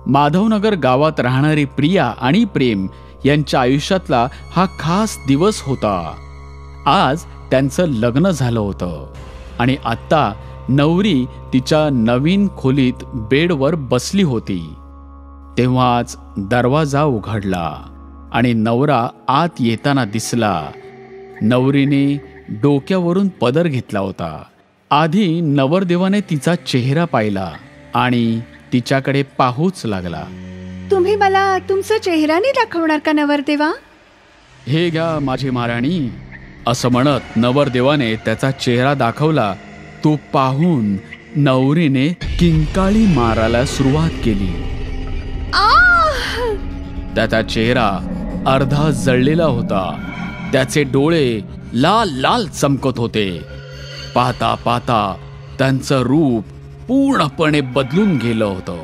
माधवनगर गावात राहणारी प्रिया आणि प्रेम यांच्या आयुष्यातला हा खास दिवस होता. आज त्यांचं लग्न झालं होतं आणि आत्ता नवरी तिच्या नवीन खोलीत बेडवर बसली होती. तेव्हाच दरवाजा उघडला आणि नवरा आत येताना दिसला. नवरीने डोक्यावरून पदर घेतला होता. आधी नवरदेवाने तिचा चेहरा पाहिला आणि तिच्याकडे पाहूच लागला. तुम्ही मला तुमचा चेहरा नाही दाखवणार का नवरदेवा? हे घ्या माझी महाराणी, असं म्हणत नवरदेवाने त्याचा चेहरा दाखवला. तो पाहून नवरीने किंकाळी मारायला सुरुवात केली. त्याचा चेहरा अर्धा जळलेला होता. त्याचे डोळे लाल लाल चमकत होते. पाहता पाहता त्यांचं रूप पूर्णपणे बदलून गेलं होतं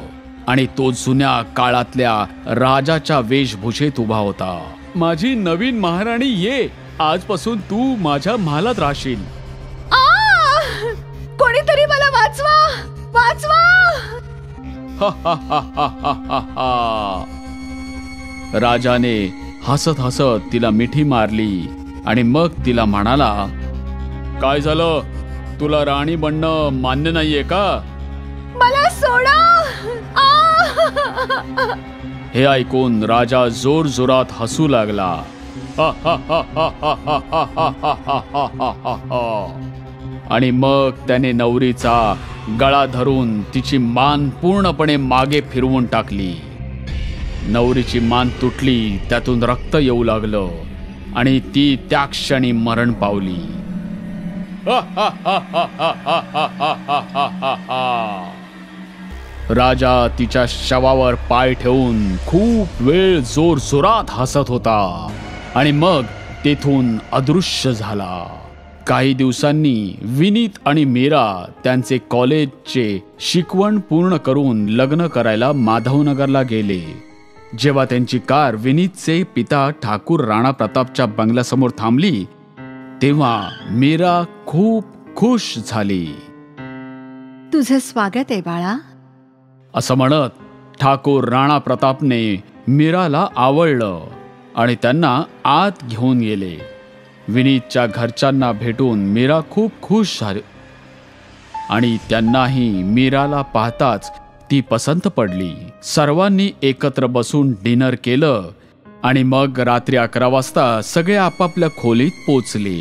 आणि तो जुन्या काळातल्या राजाच्या वेशभूषेत उभा होता. माझी नवीन महाराणी, ये, आजपासून तू माझ्या महालात राहशील. कोणीतरी मला वाचवा, वाचवा! राजाने हसत हसत तिला मिठी मारली आणि मग तिला म्हणाला, काय झालं? तुला राणी बनणं मान्य नाहीये का? मला सोडा! हे ऐकून राजा जोर जोरात हसू लागला. आणि मग त्याने नवरीचा गळा धरून तिची मान पूर्णपणे मागे फिरवून टाकली. नवरीची मान तुटली, त्यातून रक्त येऊ लागलं आणि ती त्या क्षणी मरण पावली. राजा तिच्या शवावर पाय ठेवून खूप वेळ जोर जोरात हसत होता आणि मग तेथून अदृश्य झाला. काही दिवसांनी विनीत आणि मीरा त्यांचे कॉलेजचे शिकवण पूर्ण करून लग्न करायला माधवनगरला गेले. जेव्हा त्यांची कार विनीतचे पिता ठाकूर राणा प्रतापच्या बंगल्यासमोर थांबली तेव्हा मीरा खूप खुश झाली. तुझं स्वागत आहे बाळा, असं म्हणत ठाकूर राणा प्रतापने मीराला आवडलं आणि त्यांना आत घेऊन गेले. विनीतच्या घरच्यांना भेटून मीरा खूप खुश झाली आणि त्यांनाही मीराला पाहताच ती पसंत पडली. सर्वांनी एकत्र बसून डिनर केलं आणि मग रात्री 11 वाजता सगळे आपापल्या खोलीत पोचले.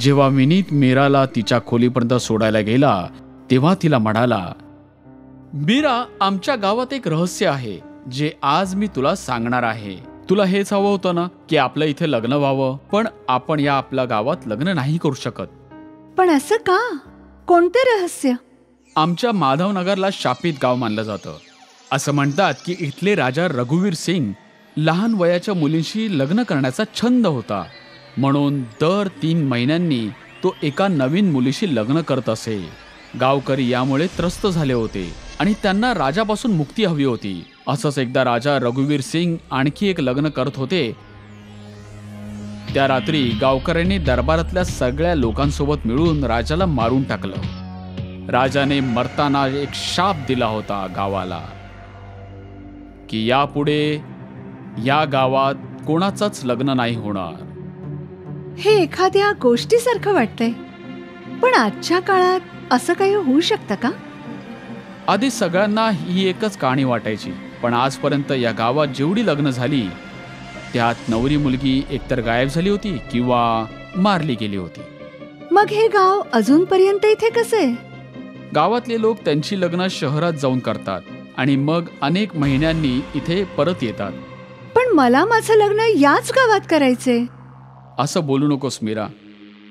जेव्हा विनीत मीराला तिच्या खोलीपर्यंत सोडायला गेला तेव्हा तिला म्हणाला, मीरा, आमच्या गावात एक रहस्य आहे जे आज मी तुला सांगणार आहे. तुला हेच हवं होतं ना की आपलं इथे लग्न व्हावं, पण आपण या आपल्या गावात लग्न नाही करू शकत. पण असं का? कोणते रहस्य? आमच्या माधवनगरला शापित गाव मानलं जातं. असं म्हणतात की इथले राजा रघुवीर सिंग लहान वयाच्या मुलींशी लग्न करण्याचा छंद होता, म्हणून दर 3 महिन्यांनी तो एका नवीन मुलीशी लग्न करत असे. गावकरी यामुळे त्रस्त झाले होते आणि त्यांना राजापासून मुक्ती हवी होती. असंच एकदा राजा रघुवीर सिंग आणखी एक लग्न करत होते. त्या रात्री गावकऱ्यांनी दरबारातल्या सगळ्या लोकांसोबत मिळून राजाला मारून टाकलं. राजाने मरताना एक शाप दिला होता गावाला की यापुढे या गावात कोणाचंच लग्न नाही होणार. हे एखाद्या गोष्टीसारखं वाटतंय, पण आजच्या काळात असं काही होऊ शकतं का? आधी सगळ्यांना ही एकच कहाणी वाटायची, पण आजपर्यंत या गावात जेवढी लग्न झाली त्यात नवरी मुलगी एकतर गायब झाली होती किंवा मारली गेली होती. मग हे गाव अजूनपर्यंत इथे कसं आहे? गावातले लोक त्यांची लग्न शहरात जाऊन करतात आणि मग अनेक महिन्यांनी इथे परत येतात. पण मला माझं लग्न याच गावात करायचंय. असं बोलू नकोस मीरा,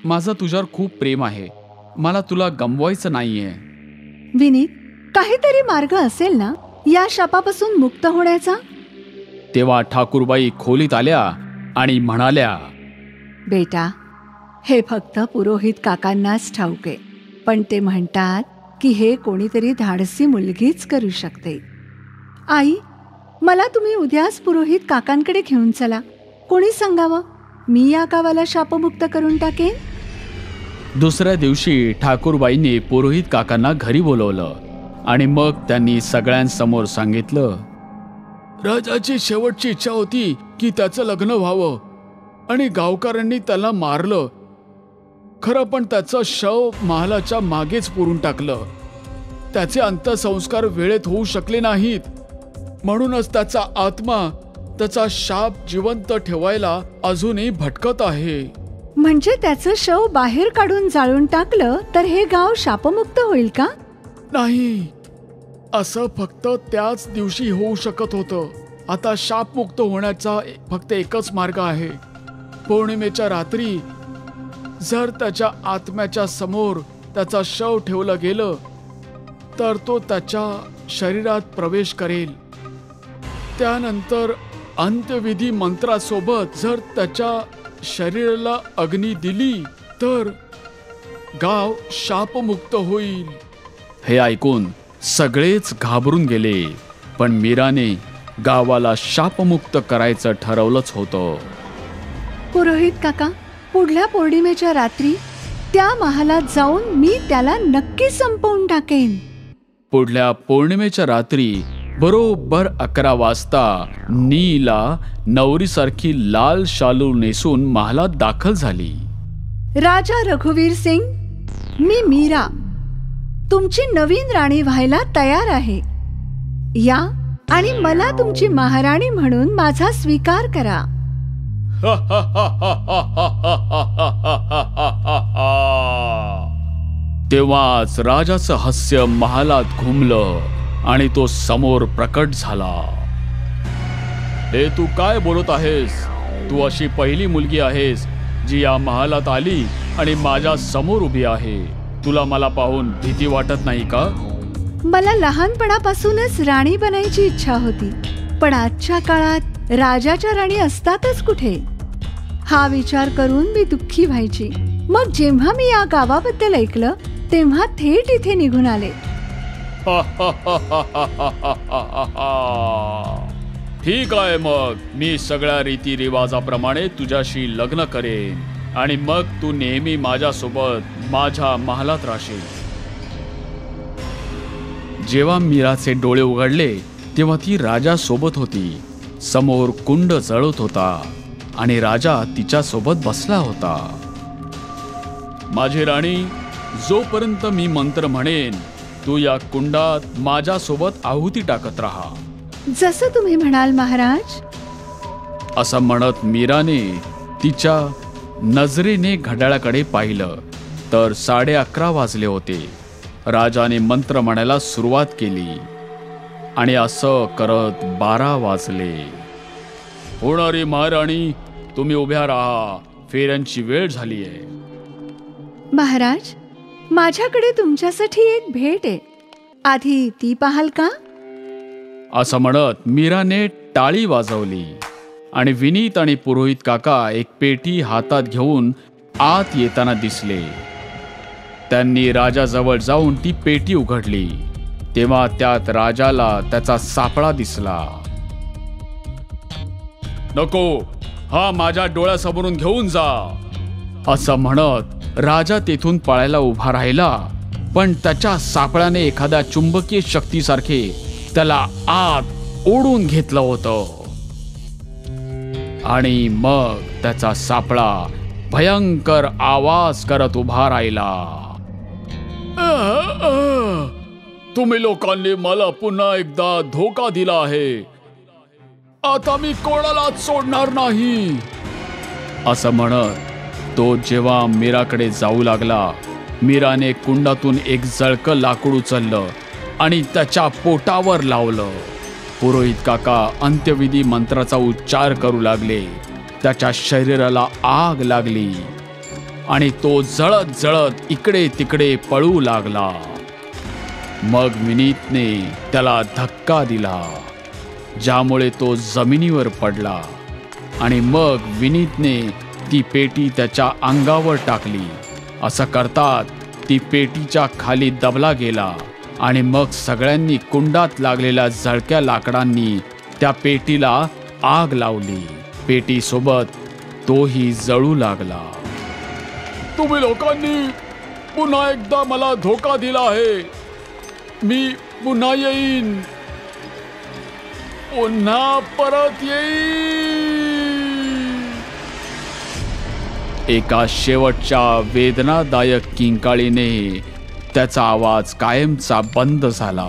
माझं तुझ्यावर खूप प्रेम आहे. मला तुला गमवायचं नाहीये. विनीत, काहीतरी मार्ग असेल ना या शापापासून मुक्त होण्याचा? तेव्हा ठाकूरबाई खोलीत आल्या आणि म्हणाल्या, बेटा, हे फक्त पुरोहित काकांनाच ठाऊक आहे, पण ते म्हणतात की हे कोणीतरी धाडसी मुलगीच करू शकते. आई, मला तुम्ही उद्याच पुरोहित काकांकडे घेऊन चला. कोणी सांगावं, मी या गावाला शापमुक्त करून टाकेन. दुसऱ्या दिवशी ठाकूरबाईंनी पुरोहित काकांना घरी बोलवलं आणि मग त्यांनी सगळ्यांसमोर सांगितलं राजाची शेवटची इच्छा होती की त्याचं लग्न व्हावं आणि गावकऱ्यांनी त्याला मारलं. खरं पण त्याचं शव महालाच्या मागेच पुरून टाकलं. त्याचे अंत्यसंस्कार वेळेत होऊ शकले नाहीत. म्हणूनच त्याचा आत्मा त्याचा शाप जिवंत ठेवायला अजूनही भटकत आहे. म्हणजे त्याचं शव बाहेर काढून जाळून टाकलं तर हे गाव शापमुक्त होईल का? नाही, असं फक्त त्याच दिवशी होऊ शकत होतं. आता शापमुक्त होण्याचा फक्त एकच मार्ग आहे. पौर्णिमेच्या रात्री जर त्याच्या आत्म्याच्या समोर त्याचा शव ठेवलं गेलं तर तो त्याच्या शरीरात प्रवेश करेल. त्यानंतर अंत्यविधी मंत्रासोबत जर त्याच्या शरीराला अग्नी दिली तर गाव शापमुक्त होईल. हे ऐकून सगळेच घाबरून गेले. पण मीराने गावाला शापमुक्त करायचं ठरवलंच होतं. पुरोहित काका, पुढल्या पौर्णिमेच्या रात्री त्या महालात जाऊन मी त्याला नक्की संपवून टाकेन. पुढल्या पौर्णिमेच्या रात्री बरोबर 11 वाजता नीला नवरीसारखी लाल शालू नेसून महालात दाखल झाली. राजा रघुवीर सिंग, मी मीरा तुमची नवीन राणी व्हायला तयार आहे. या आणि मला तुमची महाराणी म्हणून माझा स्वीकार करा. तेव्हाच राजाचं हास्य महालात घुमलं आणि तो समोर प्रकट झाला. हे तू काय बोलत आहेस? तू अशी पहिली मुलगी आहेस जी या महालात आली आणि माझ्या समोर उभी आहे. तुला मला पाहून भीती वाटत नाही का? मला लहानपणापासूनच राणी बनायची इच्छा होती, पण आजच्या काळात राजाच्या राणी असतातच कुठे हा विचार करून मी दुःखी व्हायची. मग जेव्हा मी या गावाबद्दल ऐकलं तेव्हा थेट इथे निघून आले. ठीक आहे, मग मी सगळ्या रीतिरिवाजाप्रमाणे तुझ्याशी लग्न करेन आणि मग तू नेहमी माझ्यासोबत माझ्या महालात राहशील. जेव्हा मीराचे डोळे उघडले तेव्हा ती राजा सोबत होती. समोर कुंड जळत होता आणि राजा तिच्या सोबत बसला होता. माझी राणी, जोपर्यंत मी मंत्र म्हणेन तू या कुंडात माझ्या सोबत आहुती टाकत राहा. जसं तुम्ही म्हणाल महाराज. असं म्हणत मीराने तिच्या नजरेने घड्याळाकडे पाहिलं तर 11:30 वाजले होते. राजाने मंत्र म्हणायला सुरुवात केली आणि असं करत 12 वाजले. होणारी महाराणी, तुम्ही उभ्या राहा, फेऱ्यांची वेळ झालीये. महाराज, माझ्याकडे तुमच्यासाठी एक भेट आहे, आधी ती पाहाल का? असं म्हणत मीराने टाळी वाजवली आणि विनीत आणि पुरोहित काका एक पेटी हातात घेऊन आत येताना दिसले. त्यांनी राजाजवळ जाऊन ती पेटी उघडली तेव्हा त्यात राजाला त्याचा सापळा दिसला. नको, हा माझ्या डोळ्यासमोरून घेऊन जा, असं म्हणत राजा तेथून पळायला उभा राहिला. पण त्याच्या सापळ्याने एखाद्या चुंबकीय शक्तीसारखे त्याला आत ओढून घेतलं होतं आणि मग त्याचा सापळा भयंकर आवाज करत उभा राहिला. तुम्ही लोकांनी मला पुन्हा एकदा धोका दिला आहे. आता मी कोणालाच सोडणार नाही, असं म्हणत तो जेव्हा मीराकडे जाऊ लागला, मीराने कुंडातून एक जळकं लाकूड उचललं आणि त्याच्या पोटावर लावलं. पुरोहित काका अंत्यविधी मंत्राचा उच्चार करू लागले. त्याच्या शरीराला आग लागली आणि तो जळत जळत इकडे तिकडे पळू लागला. मग विनीतने त्याला धक्का दिला ज्यामुळे तो जमिनीवर पडला आणि मग विनीतने ती पेटी त्याच्या अंगावर टाकली. असं करतात ती पेटीच्या खाली दबला गेला आणि मग सगळ्यांनी कुंडात लागलेल्या जळक्या लाकडांनी त्या पेटीला आग लावली. पेटीसोबत तोही जळू लागला. तुम्ही लोकांनी पुन्हा एकदा मला धोका दिला आहे. मी पुन्हा येईन, पुन्हा परत येईल. एका शेवटच्या वेदनादायक किंकाळीने त्याचा आवाज कायमचा बंद झाला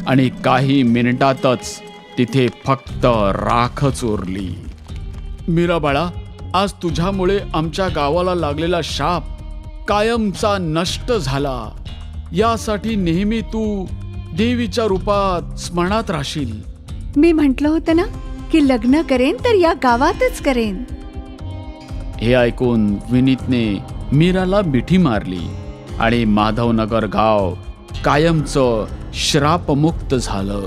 आणि काही मिनिटातच तिथे फक्त राखच उरली. मीरा बाळा, आज तुझ्यामुळे आमच्या गावाला लागलेला शाप कायमचा नष्ट झाला. यासाठी नेहमी तू देवीच्या रूपात स्मरणात राहशील. मी म्हटलं होतं ना की लग्न करेन तर या गावातच करेन. हे ऐकून विनीतने मीराला मिठी मारली आणि माधवनगर गाव कायमचं श्रापमुक्त झालं.